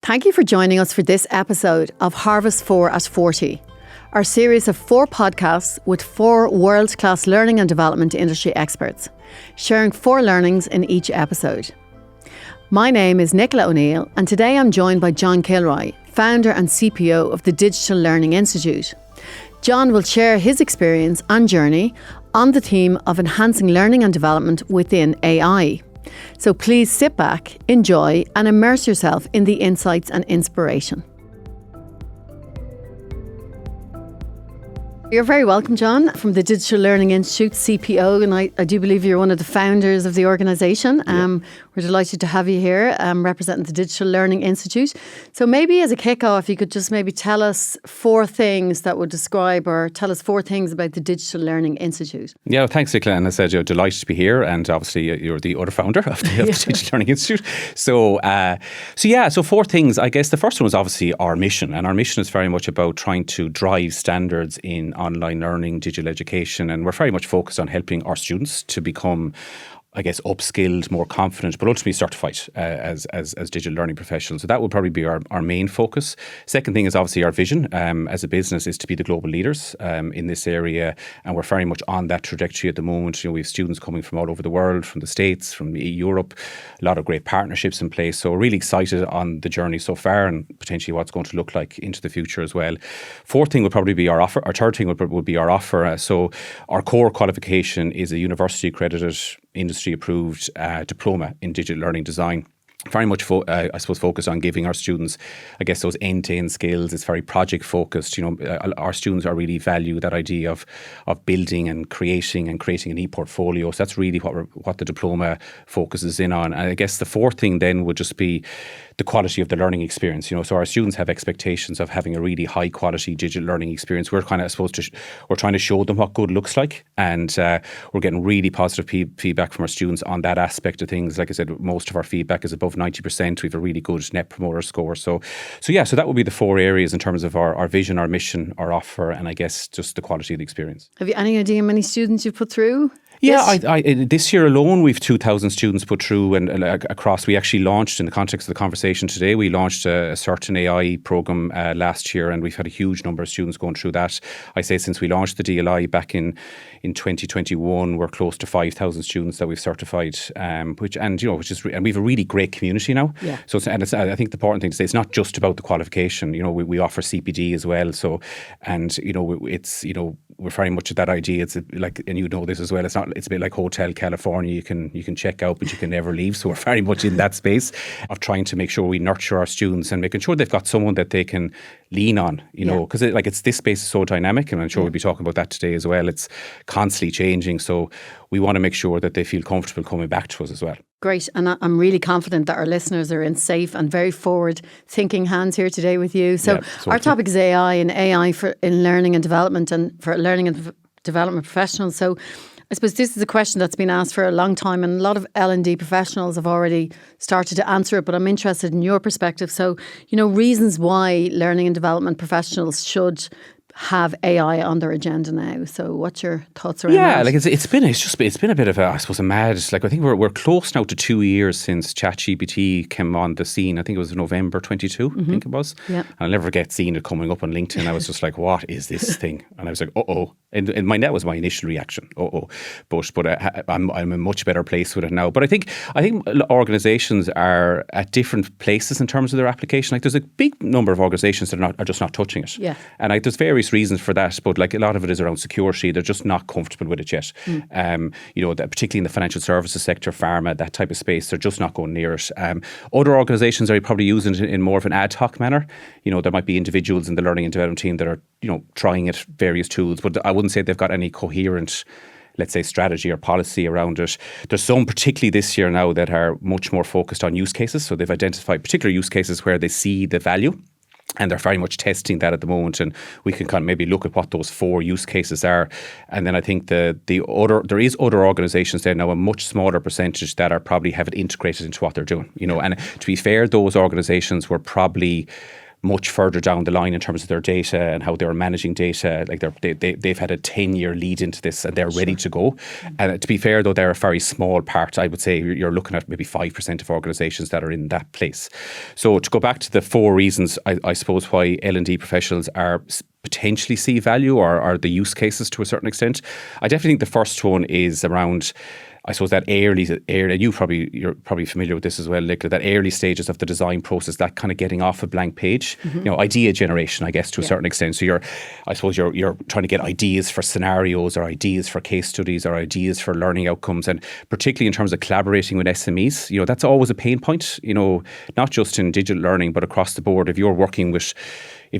Thank you for joining us for this episode of Harvest 4 at 40, our series of 4 podcasts with 4 world-class learning and development industry experts, sharing 4 learnings in each episode. My name is Nicola O'Neill, and today I'm joined by John Kilroy, founder and CPO of the Digital Learning Institute. John will share his experience and journey on the theme of enhancing learning and development within AI. So please sit back, enjoy, and immerse yourself in the insights and inspiration. You're very welcome, John, from the Digital Learning Institute, CPO, and I do believe you're one of the founders of the organisation. We're delighted to have you here representing the Digital Learning Institute. So maybe as a kick-off, you could just maybe tell us 4 things that would describe, or tell us 4 things about the Digital Learning Institute. Yeah, thanks, Nicola. And I said you're delighted to be here, and obviously you're the other founder of the Digital Learning Institute. So 4 things. I guess the first one is obviously our mission, and our mission is very much about trying to drive standards in online learning, digital education, and we're very much focused on helping our students to become, I guess, upskilled, more confident, but ultimately certified as digital learning professionals. So that would probably be our main focus. Second thing is obviously our vision as a business is to be the global leaders in this area, and we're very much on that trajectory at the moment. You know, we have students coming from all over the world, from the States, from Europe, a lot of great partnerships in place. So we're really excited on the journey so far and potentially what it's going to look like into the future as well. Fourth thing would probably be our offer. Our third thing would be our offer. So our core qualification is a university accredited, industry approved diploma in digital learning design. Very much, focused on giving our students, I guess, those end-to-end skills. It's very project-focused. You know, our students are really value that idea of building and creating an e-portfolio. So that's really what the diploma focuses in on. And I guess the fourth thing then would just be the quality of the learning experience. You know, so our students have expectations of having a really high-quality digital learning experience. We're kind of we're trying to show them what good looks like, and we're getting really positive feedback from our students on that aspect of things. Like I said, most of our feedback is above 90%. We have a really good net promoter score. So that would be the 4 areas in terms of our vision, our mission, our offer, and I guess just the quality of the experience. Have you any idea how many students you've put through? Yeah, this year alone, we've 2,000 students put through and across. We actually launched, in the context of the conversation today, we launched a certain AI program last year, and we've had a huge number of students going through that. I say since we launched the DLI back in 2021, we're close to 5,000 students that we've certified, and we have a really great community now. Yeah. So I think the important thing to say, it's not just about the qualification. You know, we offer CPD as well. So, and you know, it's, you know, we're very much at that idea. It's like, and you know this as well, it's a bit like Hotel California. You can check out, but you can never leave. So we're very much in that space of trying to make sure we nurture our students and making sure they've got someone that they can lean on, you know, because this space is so dynamic, and I'm sure we'll be talking about that today as well. It's constantly changing. So we want to make sure that they feel comfortable coming back to us as well. Great. And I'm really confident that our listeners are in safe and very forward-thinking hands here today with you. So our topic is AI, and AI in learning and development, and for learning and development professionals. So I suppose this is a question that's been asked for a long time, and a lot of L&D professionals have already started to answer it, but I'm interested in your perspective. So, you know, reasons why learning and development professionals should have AI on their agenda now. So what's your thoughts around that? Yeah, like it's been a bit of a mad, like I think we're close now to 2 years since ChatGPT came on the scene. I think it was November 22, I think it was. Yeah. And I'll never forget seeing it coming up on LinkedIn. I was just like, what is this thing? And I was like, uh-oh. And that was my initial reaction. Uh-oh. But I'm in a much better place with it now. But I think organizations are at different places in terms of their application. Like there's a big number of organizations that are just not touching it. Yeah. And there's various reasons for that, but like a lot of it is around security. They're just not comfortable with it yet. You know, particularly in the financial services sector, pharma, that type of space, they're just not going near it. Other organisations are probably using it in more of an ad hoc manner. You know, there might be individuals in the learning and development team that are, you know, trying it, various tools, but I wouldn't say they've got any coherent, let's say, strategy or policy around it. There's some, particularly this year now, that are much more focused on use cases. So they've identified particular use cases where they see the value, and they're very much testing that at the moment, and we can kind of maybe look at what those 4 use cases are. And then I think there is other organisations there now, a much smaller percentage, that are probably have it integrated into what they're doing. You know, and to be fair, those organisations were probably much further down the line in terms of their data and how they're managing data. Like they've had a 10-year lead into this and they're ready to go. And to be fair, though, they're a very small part. I would say you're looking at maybe 5% of organisations that are in that place. So to go back to the 4 reasons, I suppose, why L&D professionals are potentially see value or are the use cases to a certain extent. I definitely think the first one is around, I suppose, that early, and you're probably familiar with this as well, Nicola, that early stages of the design process, that kind of getting off a blank page, idea generation, I guess, to a certain extent. So you're trying to get ideas for scenarios or ideas for case studies or ideas for learning outcomes, and particularly in terms of collaborating with SMEs, that's always a pain point, not just in digital learning, but across the board. If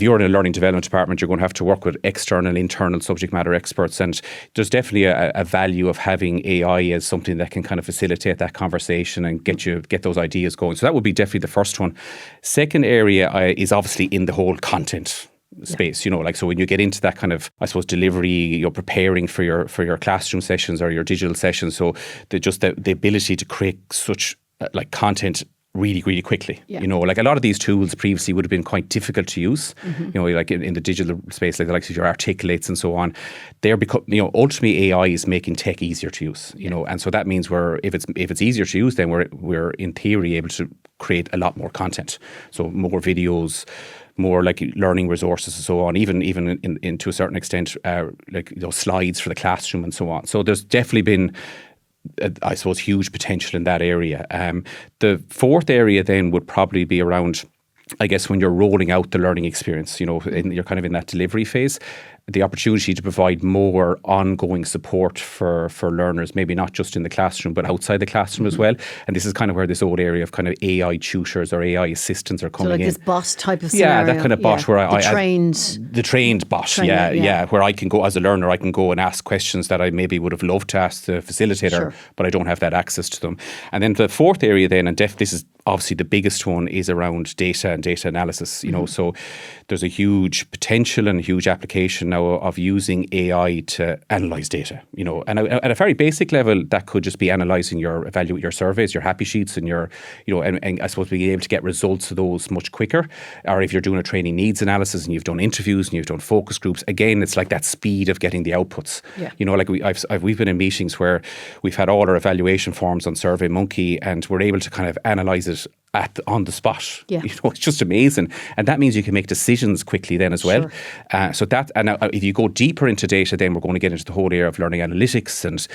you're in a learning development department, you're going to have to work with external, internal subject matter experts. And there's definitely a value of having AI as something that can kind of facilitate that conversation and get those ideas going. So that would be definitely the first one. Second area is obviously in the whole content space, so when you get into that kind of, I suppose, delivery, you're preparing for your classroom sessions or your digital sessions. So the ability to create such like content really, really quickly. Like a lot of these tools previously would have been quite difficult to use, like in the digital space, like the likes of your Articulates and so on. They're ultimately AI is making tech easier to use, and so that means if it's easier to use, then we're in theory able to create a lot more content. So more videos, more like learning resources and so on, even in to a certain extent, slides for the classroom and so on. So there's definitely been, I suppose, huge potential in that area. The fourth area then would probably be around, I guess, when you're rolling out the learning experience, you're kind of in that delivery phase, the opportunity to provide more ongoing support for learners, maybe not just in the classroom, but outside the classroom as well. And this is kind of where this old area of kind of AI tutors or AI assistants are coming in. So like this bot type of scenario. Yeah, that kind of bot where the trained bot, where I can go as a learner, I can go and ask questions that I maybe would have loved to ask the facilitator, but I don't have that access to them. And then the fourth area then, and this is obviously the biggest one, is around data and data analysis. So there's a huge potential and a huge application now of using AI to analyze data. And at a very basic level, that could just be analyzing evaluate your surveys, your happy sheets, and and I suppose being able to get results of those much quicker. Or if you're doing a training needs analysis and you've done interviews and you've done focus groups, again, it's like that speed of getting the outputs. Like we've been in meetings where we've had all our evaluation forms on SurveyMonkey, and we're able to kind of analyze it on the spot. It's just amazing, and that means you can make decisions quickly then as well. So that, and if you go deeper into data, then we're going to get into the whole area of learning analytics and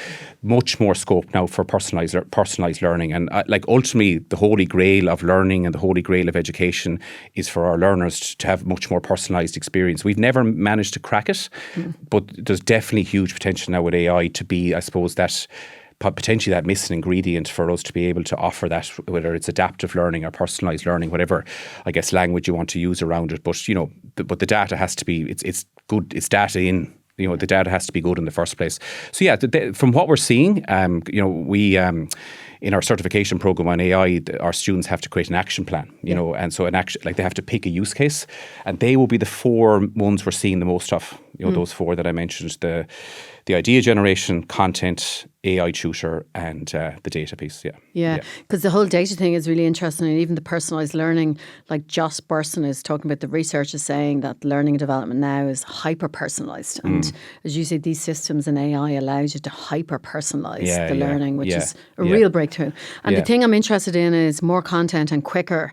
much more scope now for personalized learning. And ultimately, the holy grail of learning and the holy grail of education is for our learners to have much more personalized experience. We've never managed to crack it, but there's definitely huge potential now with AI to be, I suppose, that potentially that missing ingredient for us to be able to offer that, whether it's adaptive learning or personalised learning, whatever, I guess, language you want to use around it. But, but the data has to be, it's good, it's data in, the data has to be good in the first place. So yeah, from what we're seeing, we, in our certification program on AI, our students have to create an action plan, and so they have to pick a use case, and they will be the 4 ones we're seeing the most of, those 4 that I mentioned, the idea generation, content, AI tutor, and the data piece. Because the whole data thing is really interesting, and even the personalised learning, like Joss Burson is talking about, the research is saying that learning and development now is hyper-personalised. And as you say, these systems in AI allows you to hyper-personalise the learning, which is a real breakthrough. And the thing I'm interested in is more content and quicker.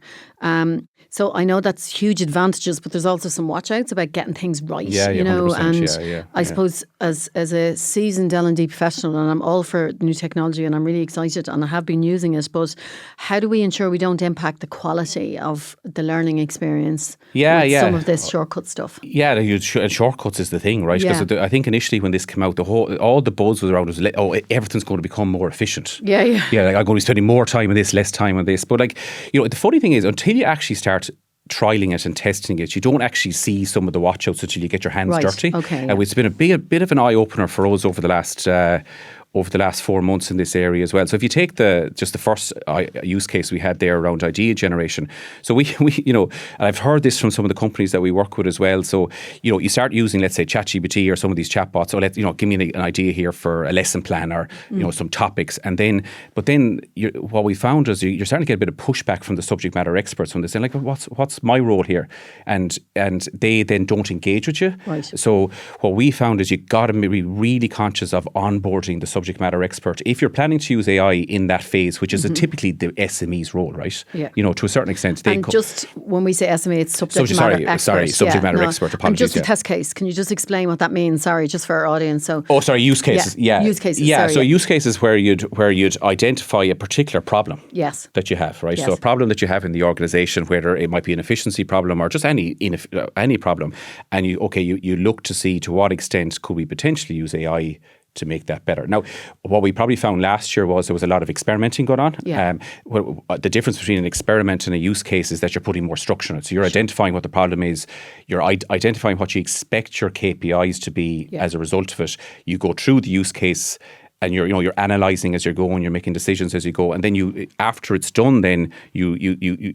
So I know that's huge advantages, but there's also some watch outs about getting things right, and I suppose as a seasoned L&D professional, and I'm all for new technology and I'm really excited and I have been using it, but how do we ensure we don't impact the quality of the learning experience with some of this shortcut stuff? Shortcuts is the thing, right? Because I think initially when this came out, all the buzz was around was, everything's going to become more efficient. Like I'm going to be spending more time on this, less time on this. But the funny thing is, until you actually start trialing it and testing it, you don't actually see some of the watch outs until you get your hands dirty. It's been a bit of an eye opener for us over the last over the last 4 months in this area as well. So if you take just the first use case we had there around idea generation, so we and I've heard this from some of the companies that we work with as well. So you start using, let's say, ChatGPT or some of these chatbots. So give me an idea here for a lesson plan or some topics, and then what we found is you're starting to get a bit of pushback from the subject matter experts when they say, like, what's my role here, and they then don't engage with you. Right. So what we found is you got to be really conscious of onboarding the subject matter expert if you're planning to use AI in that phase, which is typically the SME's role, right? Yeah. To a certain extent. Just when we say SME, it's subject matter expert. Subject matter expert. Apologies. And just a test case. Can you just explain what that means? Sorry, just for our audience. So. Oh, sorry, use cases. Yeah. Use cases. Yeah. So use cases where you'd identify a particular problem. Yes. That you have, right? Yes. So a problem that you have in the organisation, whether it might be an efficiency problem or just any problem, and you look to see to what extent could we potentially use AI to make that better. Now, what we probably found last year was there was a lot of experimenting going on. Yeah. The difference between an experiment and a use case is that you're putting more structure in it. So you're identifying what the problem is, you're identifying what you expect your KPIs to be as a result of it. You go through the use case, and you're analysing as you're going, you're making decisions as you go, and then after it's done, then you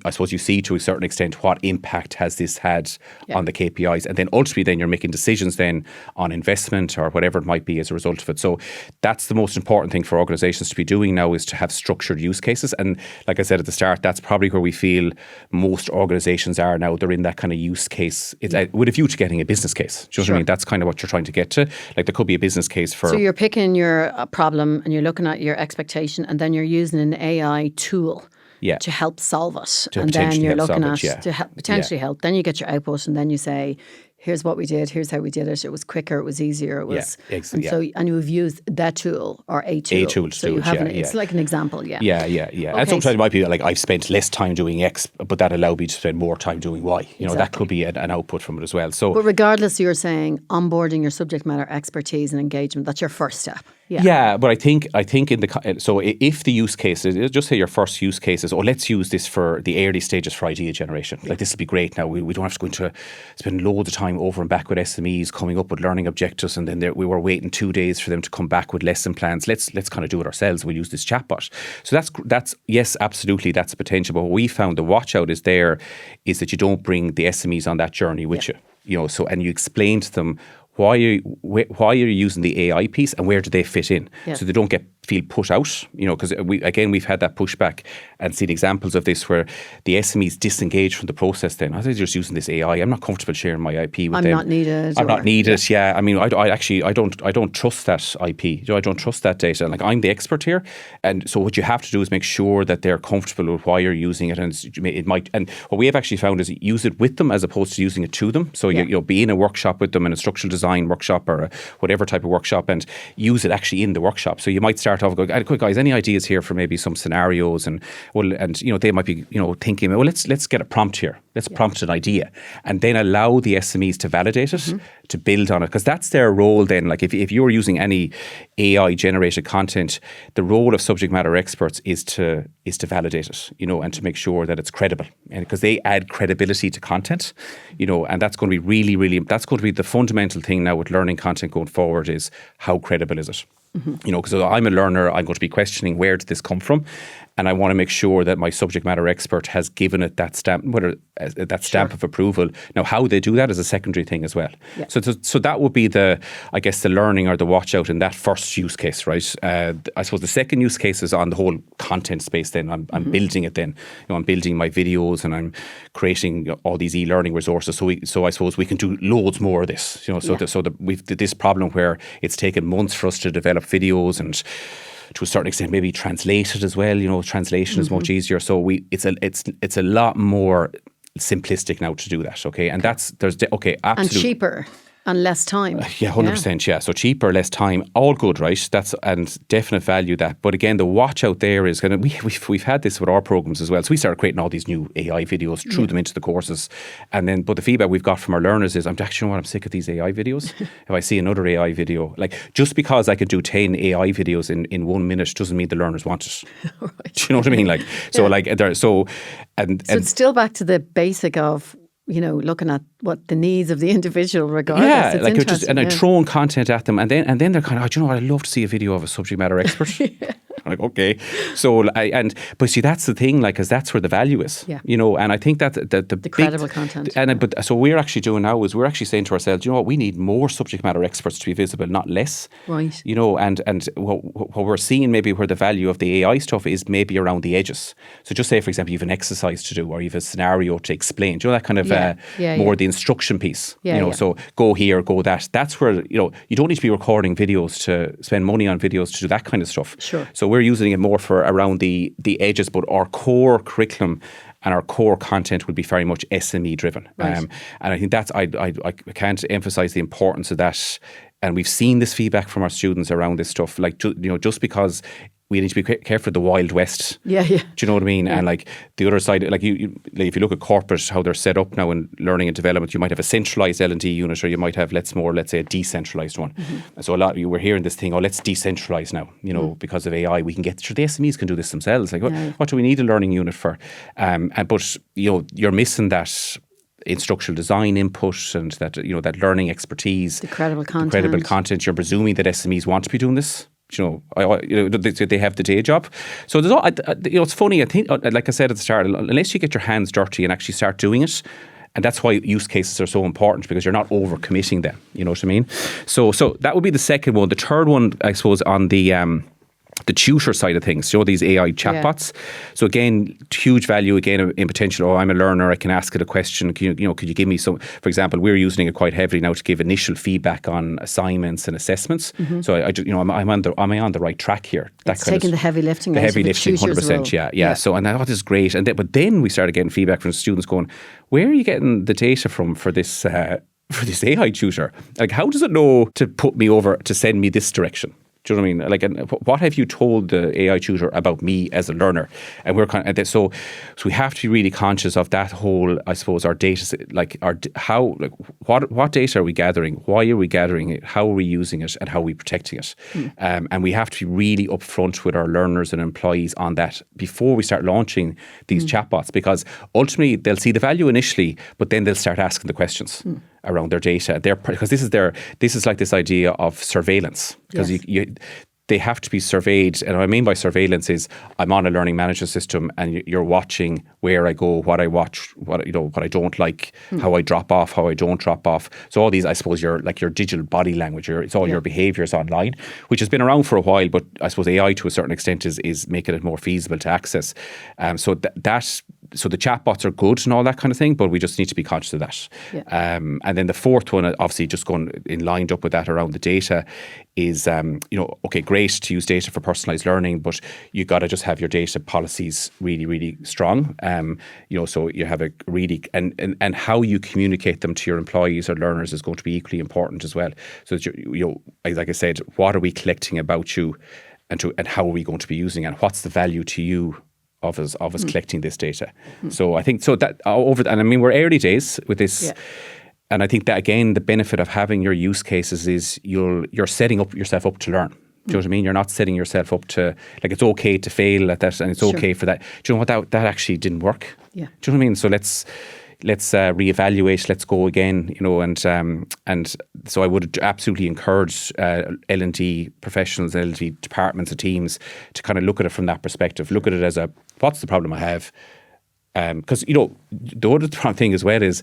I suppose you see to a certain extent what impact has this had on the KPIs, and then ultimately then you're making decisions then on investment or whatever it might be as a result of it. So that's the most important thing for organisations to be doing now, is to have structured use cases. And like I said at the start, that's probably where we feel most organisations are now. They're in that kind of use case with a view to getting a business case. Do you know what I mean? That's kind of what you're trying to get to. Like there could be a business case for. So you're picking your problem and you're looking at your expectation, and then you're using an AI tool to help solve it. And then you're looking at to help, potentially help. Then you get your output, and then you say, here's what we did, here's how we did it. It was quicker, it was easier, it was and you've used that tool or a tool. So you have it's like an example, Okay. And sometimes it might be like I've spent less time doing X, but that allowed me to spend more time doing Y. That could be an output from it as well. So, but regardless, you're saying onboarding your subject matter expertise and engagement, that's your first step. But I think so if the use cases, just say your first use cases, let's use this for the early stages for idea generation. Like this would be great. Now we don't have to go into spend loads of time over and back with SMEs coming up with learning objectives, and then we were waiting 2 days for them to come back with lesson plans. Let's kind of do it ourselves. We'll use this chatbot. So that's yes, absolutely, that's a potential. But what we found, the watch out is that you don't bring the SMEs on that journey with you. So and you explain to them why are you using the AI piece and where do they fit in, so they don't feel put out, because we've had that pushback and seen examples of this where the SMEs disengage from the process. Then they're just using this AI. I'm not comfortable sharing my IP with them. I'm not needed. Yeah. I mean, I don't trust that IP. I don't trust that data. Like I'm the expert here, and so what you have to do is make sure that they're comfortable with why you're using it, and it might. And what we have actually found is use it with them as opposed to using it to them. So you be in a workshop with them, in a structural design workshop or whatever type of workshop, and use it actually in the workshop. So you might start off going, quick guys, any ideas here for maybe some scenarios, and they might be thinking, well, let's get a prompt here. Let's prompt an idea, and then allow the SMEs to validate it, to build on it, because that's their role. Then, like if you're using any AI generated content, the role of subject matter experts is to validate it, and to make sure that it's credible, and because they add credibility to content, and that's going to be really, really, that's going to be the fundamental thing now with learning content going forward, is how credible is it? Because I'm a learner, I'm going to be questioning where did this come from, and I want to make sure that my subject matter expert has given it that stamp, stamp of approval. Now, how they do that is a secondary thing as well. Yeah. So that would be the learning or the watch out in that first use case, right? I suppose the second use case is on the whole content space. Then I'm building it. Then I'm building my videos and I'm creating all these e-learning resources. So I suppose we can do loads more of this. We've this problem where it's taken months for us to develop videos, and to a certain extent maybe translate it as well. Translation is much easier. So it's a lot more simplistic now to do that. Okay, and absolutely, and cheaper. And less time. 100%. Yeah. So cheaper, less time, all good, right? And definite value that. But again, the watch out there is we've had this with our programs as well. So we started creating all these new AI videos, threw them into the courses, but the feedback we've got from our learners is, I'm sick of these AI videos. If I see another AI video, like just because I could do 10 AI videos in 1 minute doesn't mean the learners want it. Right. Do you know what I mean? So it's still back to the basic of looking at what the needs of the individual regardless. Yeah, It's like interesting, I'm throwing content at them, and then they're kind of, oh, do you know what? I'd love to see a video of a subject matter expert. I'm like, okay. So but see, that's the thing, like, because that's where the value is. Yeah. You know, and I think that the credible content. But so we're actually doing now is we're actually saying to ourselves, you know what, we need more subject matter experts to be visible, not less. Right. You know, and what we're seeing maybe where the value of the AI stuff is maybe around the edges. So just say, for example, you have an exercise to do or you have a scenario to explain. Do you know, that kind of more the instruction piece. Yeah, you know, so go here, go that. That's where, you know, you don't need to be recording videos to spend money on videos to do that kind of stuff. Sure. So we're using it more for around the edges, but our core curriculum and our core content would be very much SME driven. Right. And I think that's, I can't emphasize the importance of that. And we've seen this feedback from our students around this stuff. Like, you know, just because we need to be careful of the Wild West. Yeah. Do you know what I mean? Yeah. And like the other side, like if you look at corporate, how they're set up now in learning and development, you might have a centralised L&D unit, or you might have, let's say, a decentralised one. Mm-hmm. And so a lot of you were hearing this thing, let's decentralise now, you know, because of AI, we can get, sure, the SMEs can do this themselves. Like, what do we need a learning unit for? But, you know, you're missing that instructional design input and that, you know, that learning expertise. The credible content. You're presuming that SMEs want to be doing this. You know, they have the day job. So there's you know, it's funny. I think, like I said at the start, unless you get your hands dirty and actually start doing it, and that's why use cases are so important, because you're not overcommitting them. You know what I mean? So that would be the second one. The third one, I suppose, on the tutor side of things, you know, these AI chatbots. Yeah. So again, huge value again in potential. I'm a learner, I can ask it a question. Could you give me some? For example, we're using it quite heavily now to give initial feedback on assignments and assessments. Mm-hmm. So am I on the right track here? It's taking the heavy lifting. The heavy lifting, 100%. Yeah. So and that is great. And but then we started getting feedback from students going, where are you getting the data from for this AI tutor? Like, how does it know to put me over to send me this direction? Do you know what I mean? Like, and what have you told the AI tutor about me as a learner? And we're kind of, so we have to be really conscious of that whole, I suppose, our data, like what data are we gathering? Why are we gathering it? How are we using it? And how are we protecting it? And we have to be really upfront with our learners and employees on that before we start launching these chatbots, because ultimately they'll see the value initially, but then they'll start asking the questions around their data. Because this is like this idea of surveillance, because they have to be surveyed. And what I mean by surveillance is, I'm on a learning management system and you're watching where I go, what I watch, what I don't like, how I drop off, how I don't drop off. So all these, I suppose, your digital body language, it's all your behaviours online, which has been around for a while, but I suppose AI to a certain extent is making it more feasible to access. So the chatbots are good and all that kind of thing, but we just need to be conscious of that. Yeah. And then the fourth one, obviously just going in lined up with that around the data, is, okay, great to use data for personalised learning, but you got to just have your data policies really, really strong. So you have a really, and how you communicate them to your employees or learners is going to be equally important as well. So that like I said, what are we collecting about you, and how are we going to be using it? And what's the value to you of us collecting this data? So I think that and I mean, we're early days with this. Yeah. And I think that, again, the benefit of having your use cases is you're setting yourself up to learn. Do you know what I mean? You're not setting yourself up to, like, it's okay to fail at that, and it's okay for that. Do you know what, that actually didn't work? Yeah. Do you know what I mean? So let's reevaluate. Let's go again. And so I would absolutely encourage L&D professionals, L&D departments and teams to kind of look at it from that perspective. Look at it as what's the problem I have? Because the other thing as well is,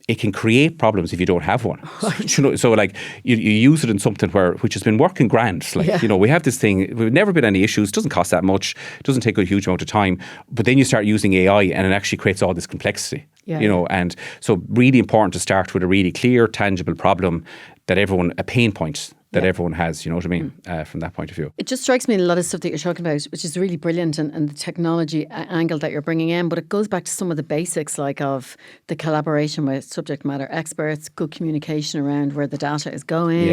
it can create problems if you don't have one. So like you use it in something which has been working grand. Like, we have this thing, we've never been any issues, it doesn't cost that much, it doesn't take a huge amount of time, but then you start using AI and it actually creates all this complexity. And so really important to start with a really clear, tangible problem that a pain point that everyone has, you know what I mean, from that point of view. It just strikes me in a lot of stuff that you're talking about, which is really brilliant, and the technology angle that you're bringing in, but it goes back to some of the basics, like of the collaboration with subject matter experts, good communication around where the data is going.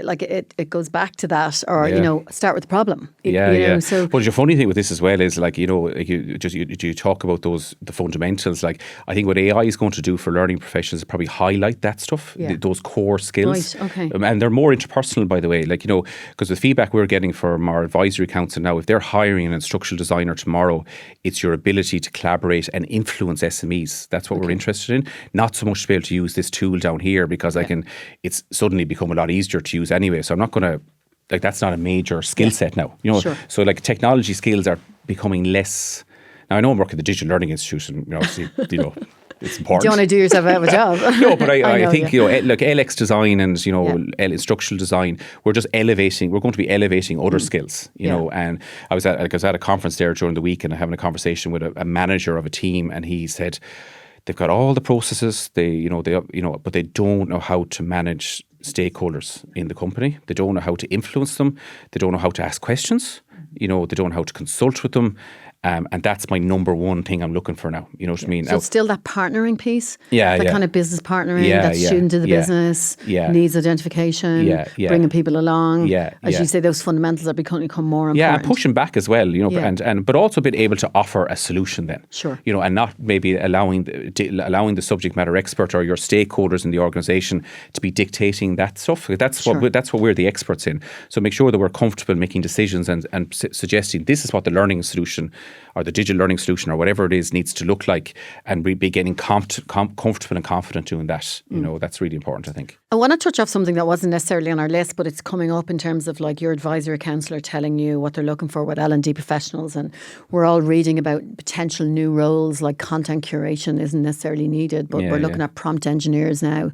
Like it goes back to that, or, start with the problem. So, but the funny thing with this as well is, like, you talk about the fundamentals. Like, I think what AI is going to do for learning professionals is probably highlight that stuff, those core skills. Right, okay. And they're more more interpersonal, by the way, like, because the feedback we're getting from our advisory council now, if they're hiring an instructional designer tomorrow, it's your ability to collaborate and influence SMEs. That's what we're interested in. Not so much to be able to use this tool down here, because it's suddenly become a lot easier to use anyway. So I'm not going to, like, that's not a major skill set now. Sure. So like technology skills are becoming less. Now I know I'm working at the Digital Learning Institute, and obviously, it's important. Do you want to do yourself out of a job? No, but I think, like LX design and, instructional design, we're going to be elevating other skills, know, and I was at a conference there during the week and having a conversation with a manager of a team, and he said they've got all the processes, but they don't know how to manage stakeholders in the company. They don't know how to influence them. They don't know how to ask questions. They don't know how to consult with them. And that's my number one thing I'm looking for now. You know what I mean? So it's still that partnering piece, kind of business partnering, student to the business, needs identification, bringing people along. As you say, those fundamentals are become more important. Yeah, and pushing back as well, but also being able to offer a solution then. Sure. And not maybe allowing the subject matter expert or your stakeholders in the organisation to be dictating that stuff. That's what we're the experts in. So make sure that we're comfortable making decisions and suggesting this is what the learning solution or the digital learning solution or whatever it is needs to look like, and we be getting comfortable and confident doing that. That's really important, I think. I want to touch off something that wasn't necessarily on our list, but it's coming up in terms of like your advisory counsellor telling you what they're looking for with L&D professionals, and we're all reading about potential new roles like content curation isn't necessarily needed, but we're looking at prompt engineers now,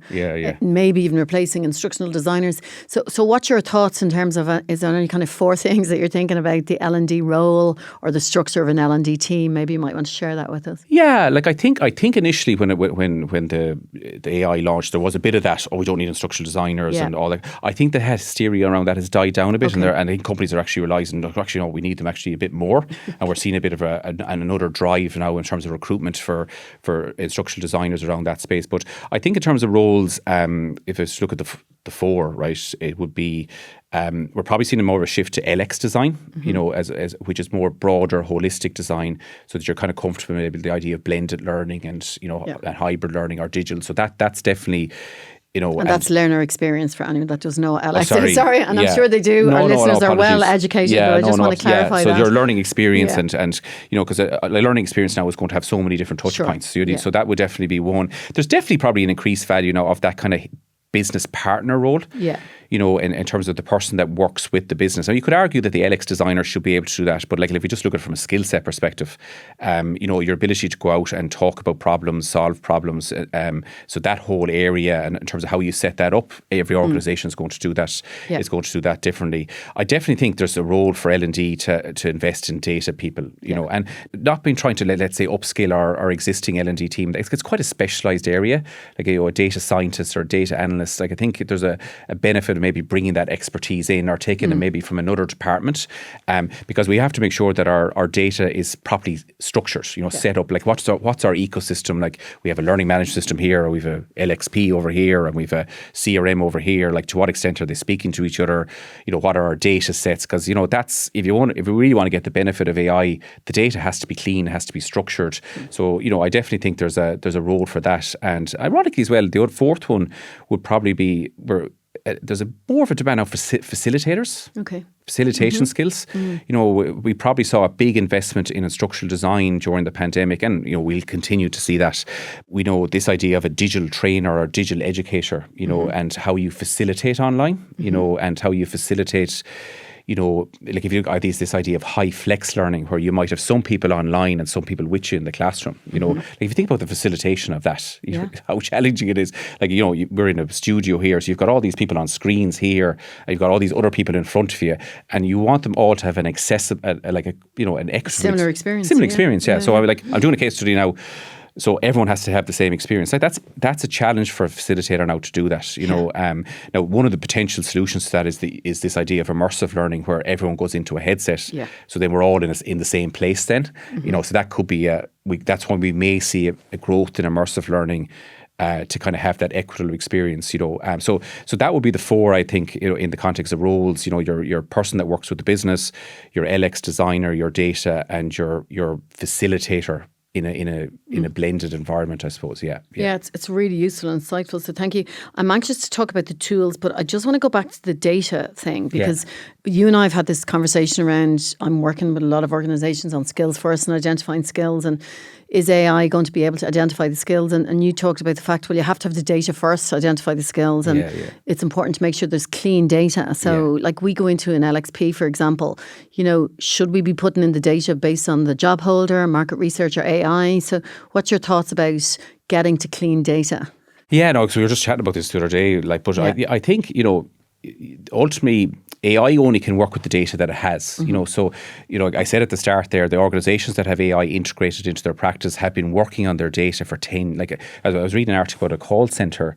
maybe even replacing instructional designers. So what's your thoughts in terms of, is there any kind of 4 things that you're thinking about the L&D role or the structure of an L&D team? Maybe you might want to share that with us. Yeah, like I think initially when the AI launched, there was a bit of that. Oh, we don't need instructional designers and all that. I think the hysteria around that has died down a bit, and I think companies are actually realising that actually no, we need them actually a bit more, and we're seeing a bit of another drive now in terms of recruitment for instructional designers around that space. But I think in terms of roles, if I just look at the 4, right, it would be. We're probably seeing more of a shift to LX design, as which is more broader, holistic design, so that you're kind of comfortable maybe with the idea of blended learning and and hybrid learning or digital. So that's definitely. And that's learner experience for anyone that doesn't know LX. Sorry, and I'm sure they do. Our listeners are well educated, but I just want to clarify that. So your learning experience and because a learning experience now is going to have so many different touch points. So that would definitely be one. There's definitely probably an increased value now of that kind of business partner role. Yeah. In terms of the person that works with the business. Now, you could argue that the LX designer should be able to do that, but like if you just look at it from a skill set perspective, your ability to go out and talk about problems, solve problems, so that whole area, and in terms of how you set that up, every organisation is going to do that. Is going to do that differently. I definitely think there's a role for L&D to invest in data people, and not being trying to let's say upskill our existing L&D team. It's quite a specialised area, like a data scientist or data analyst. Like I think there's a benefit of maybe bringing that expertise in or taking it maybe from another department, because we have to make sure that our data is properly structured, set up. Like what's our ecosystem? Like we have a learning management system here, or we've a LXP over here, and we've a CRM over here. Like to what extent are they speaking to each other? What are our data sets? Because that's if you really want to get the benefit of AI, the data has to be clean, has to be structured. So I definitely think there's a role for that. And ironically as well, the 4th one would probably be there's more of a demand now for facilitators. Okay. Facilitation skills. We probably saw a big investment in instructional design during the pandemic, and we'll continue to see that. We know this idea of a digital trainer or a digital educator, and how you facilitate online, and how you facilitate. Like if you got this idea of high flex learning, where you might have some people online and some people with you in the classroom. Like if you think about the facilitation of that, how challenging it is. Like we're in a studio here, so you've got all these people on screens here, and you've got all these other people in front of you, and you want them all to have an accessible, an equitable, similar experience. Yeah. So I'm doing a case study now. So everyone has to have the same experience. Like that's a challenge for a facilitator now to do that. Now one of the potential solutions to that is this idea of immersive learning, where everyone goes into a headset. Yeah. So then we're all in the same place. Then so that could be that's when we may see a growth in immersive learning. To kind of have that equitable experience, so that would be the 4, I think, in the context of roles. Your person that works with the business, your LX designer, your data, and your facilitator. in a blended environment, I suppose. Yeah, it's really useful and insightful. So thank you. I'm anxious to talk about the tools, but I just want to go back to the data thing, because you and I have had this conversation around. I'm working with a lot of organisations on skills first and identifying skills, and is AI going to be able to identify the skills? And you talked about the fact, well, you have to have the data first to identify the skills, and it's important to make sure there's clean data. So like we go into an LXP, for example, should we be putting in the data based on the job holder, market research, or AI? So what's your thoughts about getting to clean data? Yeah, no, so we were just chatting about this the other day, but I think, ultimately AI only can work with the data that it has, so, I said at the start there, the organizations that have AI integrated into their practice have been working on their data for 10, I was reading an article about a call center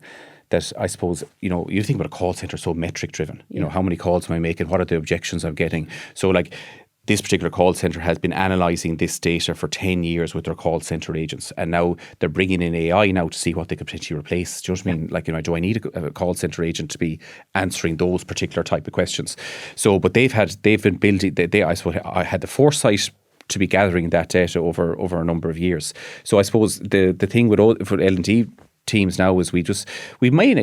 that I suppose, you think about a call center so metric driven, how many calls am I making? What are the objections I'm getting? So this particular call center has been analysing this data for 10 years with their call center agents. And now they're bringing in AI now to see what they could potentially replace. Do you know what I mean? Do I need a call center agent to be answering those particular type of questions? So, but they've been building, I suppose I had the foresight to be gathering that data over a number of years. So I suppose the thing for L&D teams now is we may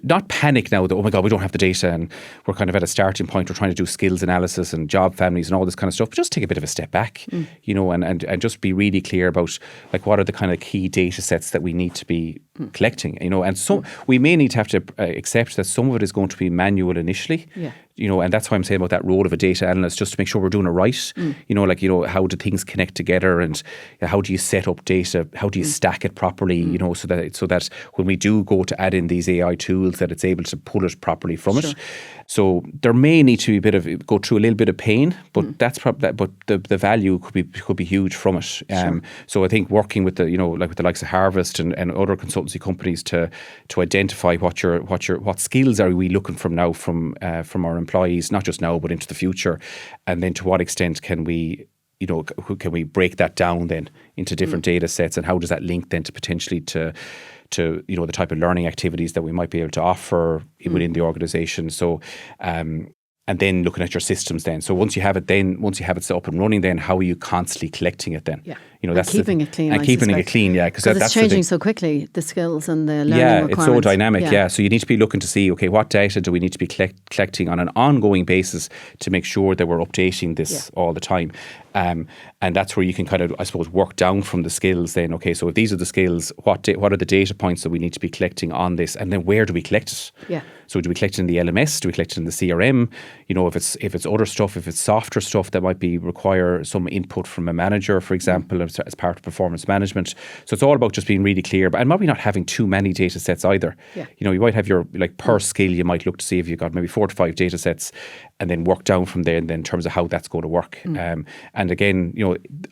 not panic now that, oh my God, we don't have the data and we're kind of at a starting point. We're trying to do skills analysis and job families and all this kind of stuff, but just take a bit of a step back, and just be really clear about what are the kind of key data sets that we need to be collecting, and so we may need to have to accept that some of it is going to be manual initially. And that's why I'm saying about that role of a data analyst, just to make sure we're doing it right. How do things connect together, and how do you set up data? How do you stack it properly? So that when we do go to add in these AI tools, that it's able to pull it properly from it. So there may need to be go through a little bit of pain, but that's but the value could be huge from it. So I think working with with the likes of Harvest and other consultancy companies to identify what skills are we looking from now from our employees, not just now but into the future, and then to what extent can we can we break that down then into different data sets, and how does that link then to potentially to the type of learning activities that we might be able to offer within the organisation. So and then looking at your systems then. So once you have it set up and running, then how are you constantly collecting it then? That's keeping it clean. Keeping it clean, because it's changing so quickly, the skills and the learning requirements. It's so dynamic, So you need to be looking to see, okay, what data do we need to be collecting on an ongoing basis to make sure that we're updating this all the time. And that's where you can kind of, I suppose, work down from the skills then. Okay, so if these are the skills, what are the data points that we need to be collecting on this? And then where do we collect it? So do we collect it in the LMS? Do we collect it in the CRM? If it's other stuff, if it's softer stuff that might require some input from a manager, for example, as part of performance management. So it's all about just being really clear, and maybe not having too many data sets either. You might have your per skill, you might look to see if you've got maybe 4 to 5 data sets, and then work down from there, and then in terms of how that's going to work. And again,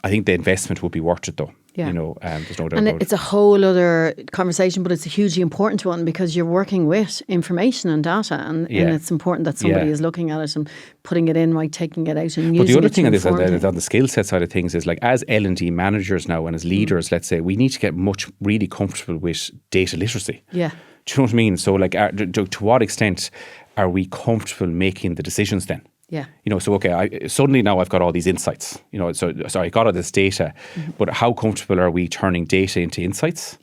I think the investment would be worth it though. There's no doubt about it. It's a whole other conversation, but it's a hugely important one, because you're working with information and data, and it's important that somebody is looking at it and putting it in right, taking it out and using it. But the other thing on this, on the skill set side of things, is as L&D managers now and as leaders, let's say, we need to get really comfortable with data literacy. Do you know what I mean? So to what extent are we comfortable making the decisions then? So okay, suddenly now I've got all these insights. So I got all this data, but how comfortable are we turning data into insights?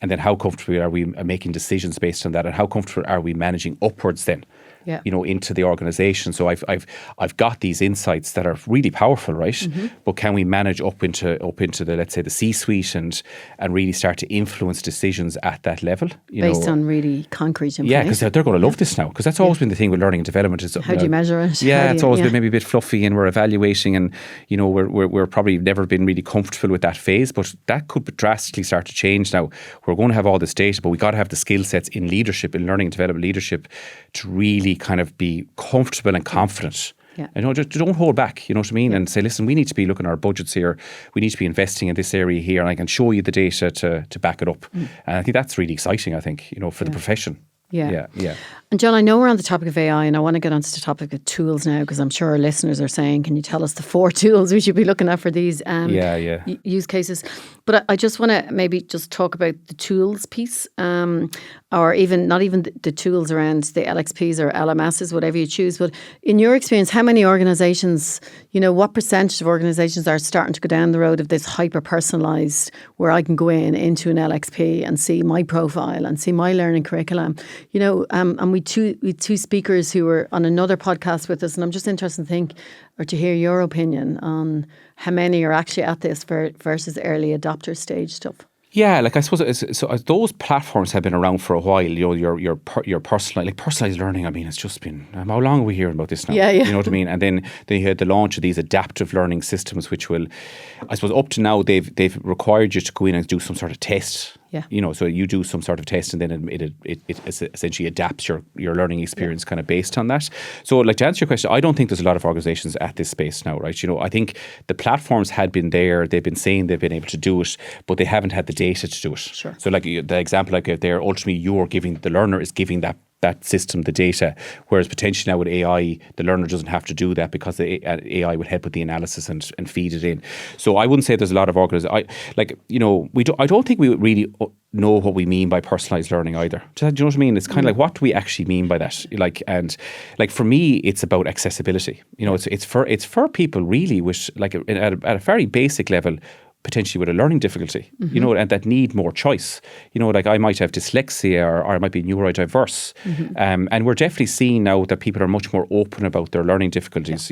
And then how comfortable are we making decisions based on that? And how comfortable are we managing upwards then? Into the organisation. So I've got these insights that are really powerful, right? But can we manage up into the, let's say, the C-suite and really start to influence decisions at that level? Based on really concrete information. Because they're going to love this now, because that's always been the thing with learning and development. Is how do you measure it? It's always been maybe a bit fluffy, and we're evaluating, and we're probably never been really comfortable with that phase. But that could drastically start to change now. We're going to have all this data, but we got to have the skill sets in leadership, in learning and development leadership, to really kind of be comfortable and confident. Just don't hold back, you know what I mean? And say, listen, we need to be looking at our budgets here. We need to be investing in this area here, and I can show you the data to back it up. And I think that's really exciting, I think, for the profession. Yeah. Yeah. And John, I know we're on the topic of AI, and I want to get onto the topic of tools now, because I'm sure our listeners are saying, can you tell us the 4 tools we should be looking at for these use cases? But I just want to maybe just talk about the tools piece, or even not even the tools around the LXPs or LMSs, whatever you choose. But in your experience, how many organizations, what percentage of organizations are starting to go down the road of this hyper-personalized, where I can go into an LXP and see my profile and see my learning curriculum, and we two speakers who were on another podcast with us, and I'm just interested to hear your opinion on how many are actually at this versus early adopter stage stuff. Yeah, I suppose those platforms have been around for a while. Your personalized learning. I mean, it's just been how long are we hearing about this now? Yeah. You know what I mean? And then they had the launch of these adaptive learning systems, which will, I suppose, up to now they've required you to go in and do some sort of test. Yeah. So you do some sort of test, and then it essentially adapts your learning experience kind of based on that. So, to answer your question, I don't think there's a lot of organizations at this space now, right? I think the platforms had been there. They've been saying they've been able to do it, but they haven't had the data to do it. Sure. So, the example I gave there, ultimately, the learner is giving that system the data, whereas potentially now with AI, the learner doesn't have to do that because the AI would help with the analysis and feed it in. So I wouldn't say there's a lot of organizations. I don't think we really know what we mean by personalized learning either. Do you know what I mean? It's kind of like, what do we actually mean by that? For me, it's about accessibility. It's for people really with at a very basic level, potentially with a learning difficulty, and that need more choice. I might have dyslexia or I might be neurodiverse. And we're definitely seeing now that people are much more open about their learning difficulties,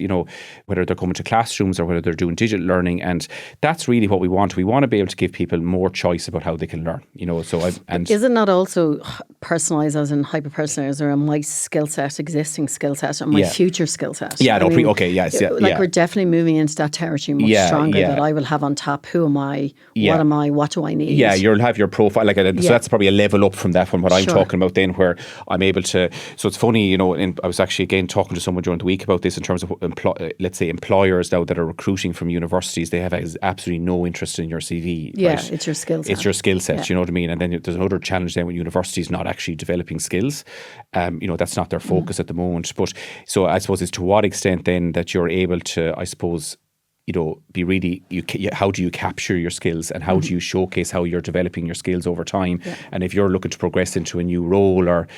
whether they're coming to classrooms or whether they're doing digital learning. And that's really what we want. We want to be able to give people more choice about how they can learn, Is it not also personalised as in hyper-personalised, or my skill set, existing skill set, and my future skill set? Yeah, we're definitely moving into that territory much stronger, that I will have on tap. Who am I? What am I? What do I need? Yeah, you'll have your profile. So that's probably a level up from that one. What I'm talking about then, where I'm able to. So it's funny, I was actually again talking to someone during the week about this in terms of let's say employers now that are recruiting from universities. They have absolutely no interest in your CV. Yeah, right? It's your skill set. It's your skill set. You know what I mean? And then there's another challenge then with universities not actually developing skills. That's not their focus at the moment. But so I suppose it's to what extent then that you're able to, I suppose, be really, how do you capture your skills, and how do you showcase how you're developing your skills over time? Yeah. And if you're looking to progress into a new role, or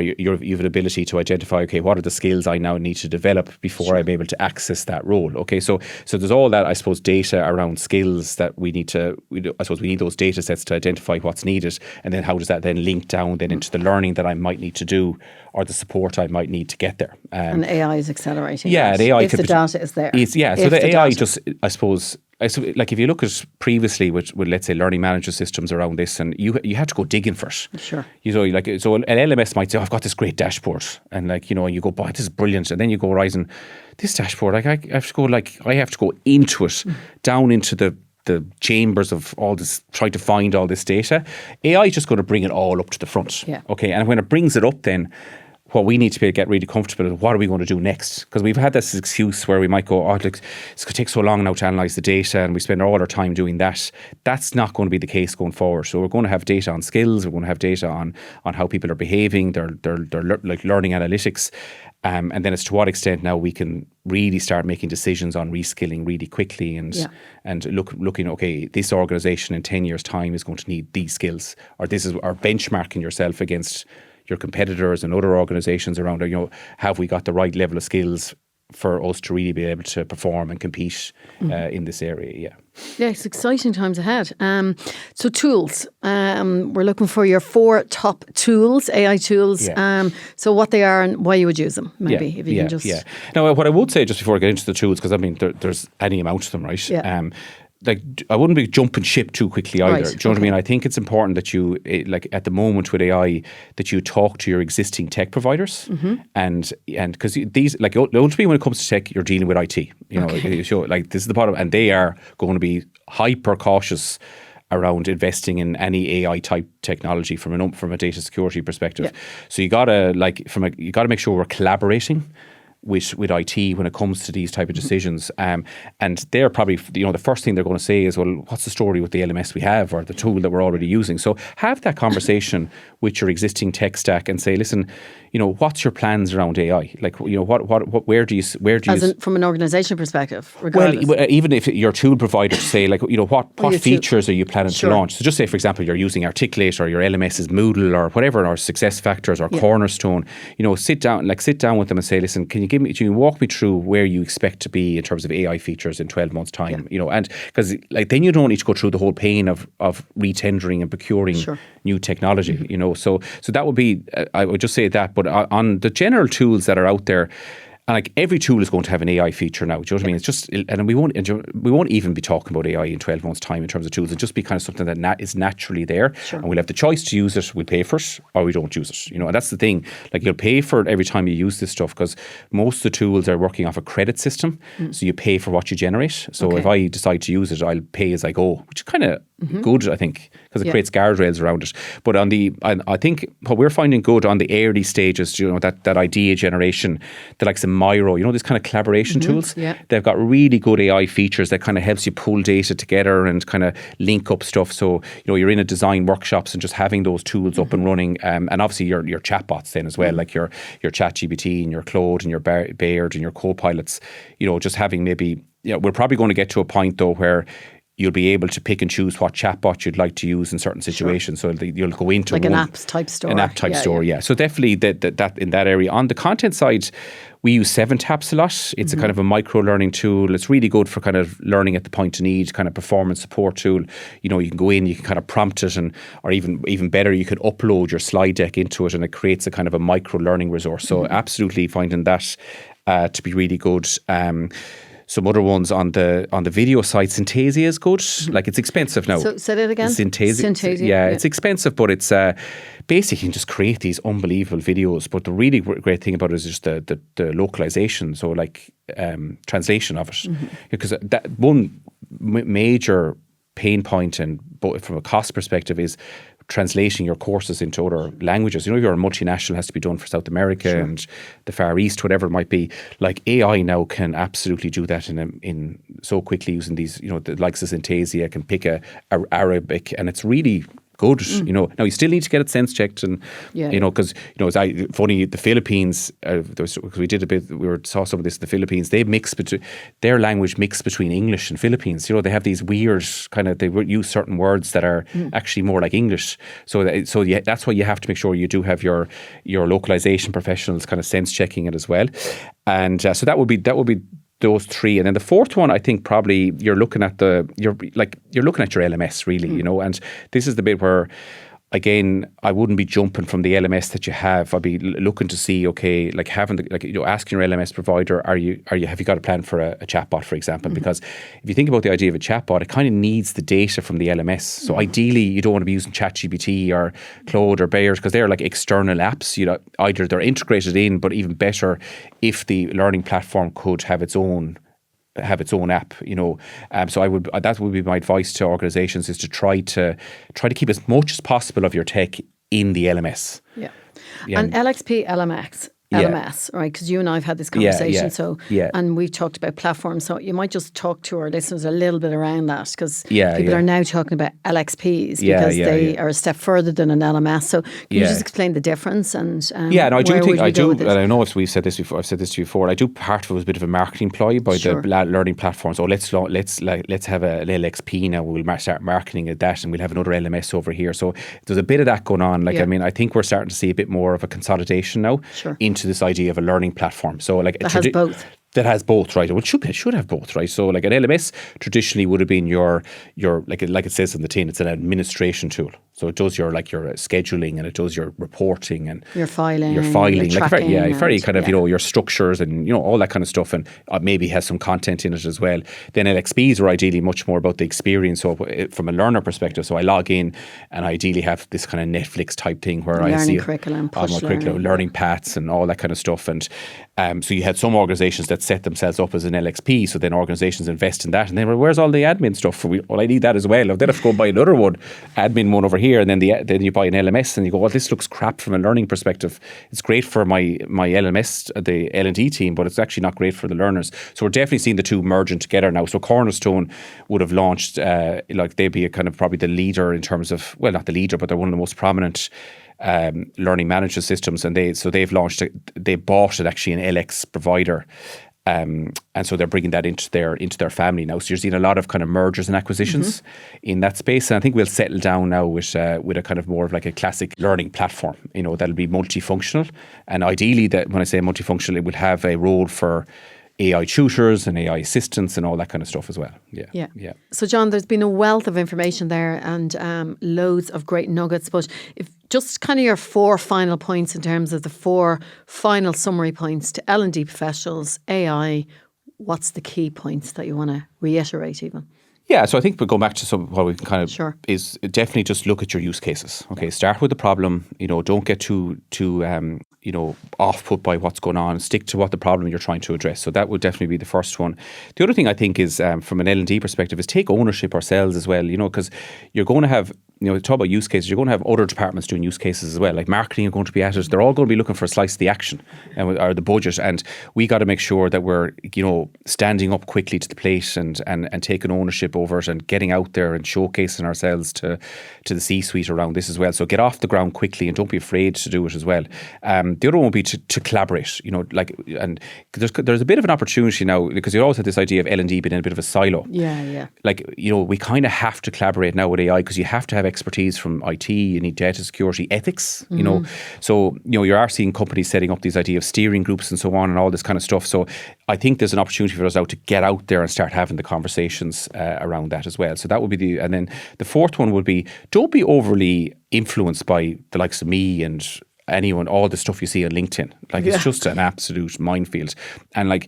you have an ability to identify, okay, what are the skills I now need to develop before I'm able to access that role? Okay, so there's all that, I suppose, data around skills that we need those data sets to identify what's needed, and then how does that then link down then into the learning that I might need to do, or the support I might need to get there. And AI is accelerating. Yeah, the AI if the data is there. So the AI just, I suppose, if you look at previously with let's say learning management systems around this, and you had to go digging for it. Sure. So an LMS might say, I've got this great dashboard, and you go, boy, this is brilliant, and then you go, Horizon, this dashboard, I have to go into it, down into the chambers of all this, try to find all this data. AI is just going to bring it all up to the front. Yeah. Okay, and when it brings it up, then what we need to be get really comfortable with, what are we going to do next? Because we've had this excuse where we might go, it's going to take so long now to analyse the data, and we spend all our time doing that. That's not going to be the case going forward. So we're going to have data on skills, we're going to have data on how people are behaving, their learning analytics, and then it's to what extent now we can really start making decisions on reskilling really quickly, and looking, okay, this organisation in 10 years' time is going to need these skills, or benchmarking yourself against your competitors and other organisations around, have we got the right level of skills for us to really be able to perform and compete in this area? Yeah, it's exciting times ahead. So tools, we're looking for your 4 top tools, AI tools. Yeah. So what they are and why you would use them, maybe, if you can just... Yeah. Now, what I would say just before I get into the tools, because I mean, there's any amount of them, right? Yeah. I wouldn't be jumping ship too quickly either. Right. Do you know what I mean? I think it's important that you, at the moment with AI, that you talk to your existing tech providers, and because these, ultimately when it comes to tech, you're dealing with IT. This is the bottom, and they are going to be hyper cautious around investing in any AI type technology from a data security perspective. Yeah. So you gotta make sure we're collaborating. with IT when it comes to these type of decisions. And they're probably, the first thing they're going to say is, well, what's the story with the LMS we have or the tool that we're already using? So have that conversation with your existing tech stack and say, listen, what's your plans around AI? Like, where do you from an organizational perspective, regardless. Well, even if your tool provider say, like, what features are you planning to launch? So just say, for example, you're using Articulate or your LMS is Moodle or whatever, or Success Factors or Cornerstone. Sit down with them and say, listen, can you walk me through where you expect to be in terms of AI features in 12 months' time? And because then you don't need to go through the whole pain of retendering and procuring new technology. So that would be, I would just say that. But on the general tools that are out there, and like every tool is going to have an AI feature now. Do you know what I mean? It's just, and we won't even be talking about AI in 12 months' time in terms of tools. It'll just be kind of something that is naturally there, and we'll have the choice to use it. We pay for it, or we don't use it. And that's the thing. Like, you'll pay for it every time you use this stuff, because most of the tools are working off a credit system, so you pay for what you generate. So if I decide to use it, I'll pay as I go, which is kind of good, I think, because it creates guardrails around it. But I think what we're finding good on the early stages, that idea generation, the likes of Miro, this kind of collaboration tools, they've got really good AI features that kind of helps you pull data together and kind of link up stuff. So, you're in a design workshops and just having those tools up and running, and obviously your chatbots then as well, like your ChatGPT and your Claude and your Baird and your Copilots, just having maybe, we're probably going to get to a point though where you'll be able to pick and choose what chatbot you'd like to use in certain situations. So you'll go into like an apps type store. An app type store, yeah. So definitely that in that area. On the content side, we use 7TAPS a lot. It's a kind of a micro learning tool. It's really good for kind of learning at the point of need, kind of performance support tool. You can go in, you can kind of prompt it, or even better, you could upload your slide deck into it, and it creates a kind of a micro learning resource. So absolutely finding that to be really good. Some other ones on the video side, Synthesia is good. Like, it's expensive now. So say that again. Synthesia. Yeah, it's expensive, but it's basically you can just create these unbelievable videos. But the really great thing about it is just the localization. So like translation of it, because that one major pain point, and from a cost perspective, is translating your courses into other languages. If you're a multinational, it has to be done for South America and the Far East, whatever it might be. Like, AI now can absolutely do that in so quickly using these, the likes of Synthesia can pick a Arabic, and it's really good. Now you still need to get it sense checked, and because it's funny, the Philippines, because we did saw some of this in the Philippines. They mix between their language mixed between English and Philippines. They have these weird they use certain words that are actually more like English. So that's why you have to make sure you do have your localization professionals kind of sense checking it as well. And so that would be those three. And then the fourth one, I think probably you're looking at your LMS really, and this is the bit where, again, I wouldn't be jumping from the LMS that you have. I'd be looking to see, okay, like having asking your LMS provider, have you got a plan for a chatbot, for example? Because if you think about the idea of a chatbot, it kind of needs the data from the LMS. So ideally, you don't want to be using ChatGPT or Claude or Baird, because they're like external apps. Either they're integrated in, but even better if the learning platform could have its own app, so that would be my advice to organizations, is to try to keep as much as possible of your tech in the LMS. And LXP, LMS, right? Because you and I have had this conversation. And we've talked about platforms. So you might just talk to our listeners a little bit around that, because people are now talking about LXPs because they are a step further than an LMS. So can you just explain the difference? And I do. And I know we've said this before. I've said this to you before. I do. Part of it was a bit of a marketing ploy by the learning platforms. Let's have an LXP now. We'll start marketing at that, and we'll have another LMS over here. So there's a bit of that going on. I think we're starting to see a bit more of a consolidation now into this idea of a learning platform. So like that has both. That has both, right? Well, it should have both, right? So like an LMS traditionally would have been your like it says in the tin, it's an administration tool. So it does your scheduling, and it does your reporting and your filing, your very kind of your structures and all that kind of stuff, and maybe has some content in it as well. Then LXPs are ideally much more about the experience. So from a learner perspective, so I log in and I ideally have this kind of Netflix type thing where I see curriculum, learning paths and all that kind of stuff. And so you had some organizations that set themselves up as an LXP, so then organizations invest in that, and then where's all the admin stuff? I need that as well. I'll then have to go buy another admin one over here. here, and then you buy an LMS and you go, well, this looks crap from a learning perspective. It's great for my LMS, the L&D team, but it's actually not great for the learners. So we're definitely seeing the two merging together now. So Cornerstone would have launched, they'd be a kind of probably the leader in terms of, well, not the leader, but they're one of the most prominent learning management systems, and they bought it actually an LX provider. And so they're bringing that into their family now. So you're seeing a lot of kind of mergers and acquisitions in that space. And I think we'll settle down now with a kind of more of like a classic learning platform, that'll be multifunctional. And ideally, that when I say multifunctional, it will have a role for AI tutors and AI assistants and all that kind of stuff as well. Yeah. So John, there's been a wealth of information there and loads of great nuggets. But if just kind of your 4 final points in terms of the 4 final summary points to L&D professionals, AI, what's the key points that you want to reiterate even? Yeah, so I think we'll go back to what we can kind of is definitely just look at your use cases. Okay, start with the problem. Don't get too off put by what's going on. Stick to what the problem you're trying to address. So that would definitely be the first one. The other thing I think is from an L&D perspective is take ownership ourselves as well. Because you're going to have talk about use cases. You're going to have other departments doing use cases as well. Like marketing are going to be at it. They're all going to be looking for a slice of the action or the budget. And we got to make sure that we're standing up quickly to the plate and taking ownership over it and getting out there and showcasing ourselves to the C-suite around this as well. So get off the ground quickly and don't be afraid to do it as well. The other one would be to collaborate. And there's a bit of an opportunity now because you always had this idea of L&D being in a bit of a silo. Yeah. We kind of have to collaborate now with AI because you have to have expertise from IT, you need data security, ethics, So, you are seeing companies setting up these idea of steering groups and so on and all this kind of stuff. So I think there's an opportunity for us now to get out there and start having the conversations around that as well. So that would be and then the fourth one would be, don't be overly influenced by the likes of me and anyone, all the stuff you see on LinkedIn. It's just an absolute minefield. And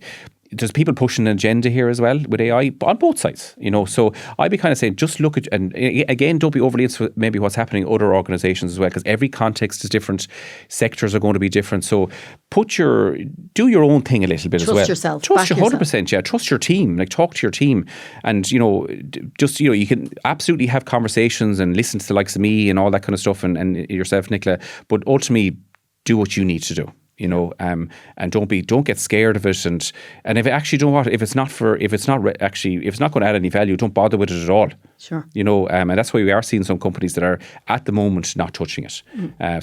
there's people pushing an agenda here as well with AI on both sides, So I'd be kind of saying, just look at, and again, don't be overly into maybe what's happening in other organisations as well, because every context is different. Sectors are going to be different. So do your own thing a little bit as well. Trust yourself. Trust your 100%. Yeah. Trust your team. Talk to your team, and you can absolutely have conversations and listen to the likes of me and all that kind of stuff, and yourself, Nicola. But ultimately, do what you need to do. And don't get scared of it. And if it's not going to add any value, don't bother with it at all. Sure. And that's why we are seeing some companies that are at the moment not touching it.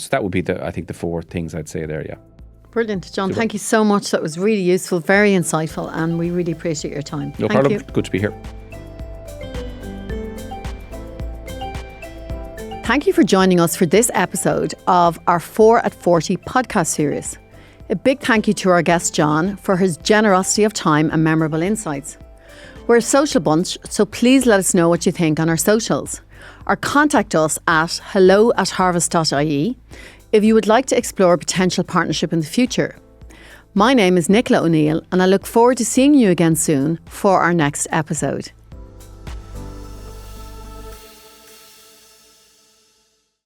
So that would be the 4 things I'd say there. Yeah. Brilliant, John. Thank you so much. That was really useful, very insightful, and we really appreciate your time. No problem. Good to be here. Thank you for joining us for this episode of our 4 at 40 podcast series. A big thank you to our guest, John, for his generosity of time and memorable insights. We're a social bunch, so please let us know what you think on our socials, or contact us at hello@harvest.ie if you would like to explore a potential partnership in the future. My name is Nicola O'Neill, and I look forward to seeing you again soon for our next episode.